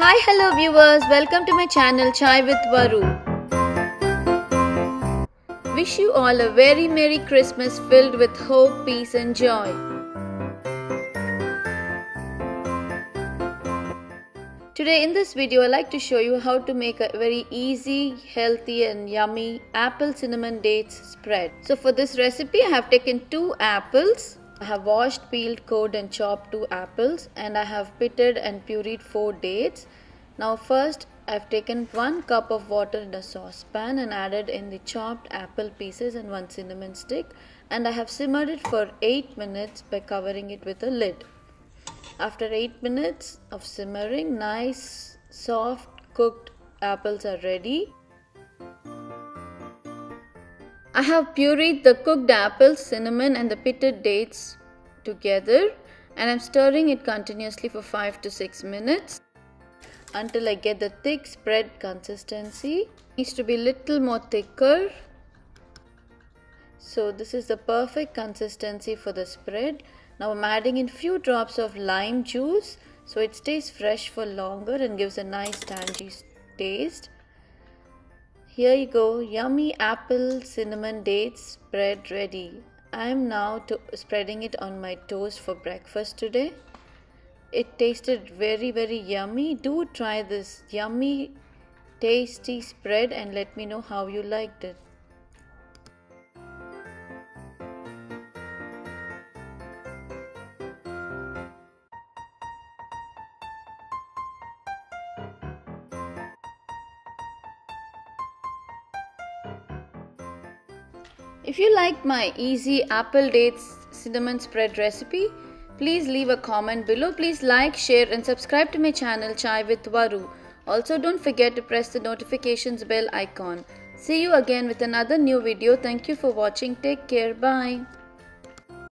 Hi, hello viewers, welcome to my channel Chai with Varu. Wish you all a very Merry Christmas filled with hope, peace and joy. Today in this video, I'd like to show you how to make a very easy, healthy and yummy apple cinnamon dates spread. So for this recipe, I have taken 2 apples. I have washed, peeled, cored and chopped 2 apples, and I have pitted and pureed 4 dates. Now first, I have taken 1 cup of water in a saucepan and added in the chopped apple pieces and 1 cinnamon stick, and I have simmered it for 8 minutes by covering it with a lid. After 8 minutes of simmering, nice soft cooked apples are ready. I have pureed the cooked apples, cinnamon and the pitted dates together, and I'm stirring it continuously for 5 to 6 minutes until I get the thick spread consistency. It needs to be little more thicker. So this is the perfect consistency for the spread. Now I'm adding in few drops of lime juice so it stays fresh for longer and gives a nice tangy taste. Here you go, yummy apple cinnamon dates spread ready. I am now spreading it on my toast for breakfast today. It tasted very yummy. Do try this yummy tasty spread and let me know how you liked it. If you liked my easy apple dates cinnamon spread recipe, please leave a comment below. Please like, share and subscribe to my channel Chai with Varu. Also don't forget to press the notifications bell icon. See you again with another new video. Thank you for watching. Take care. Bye.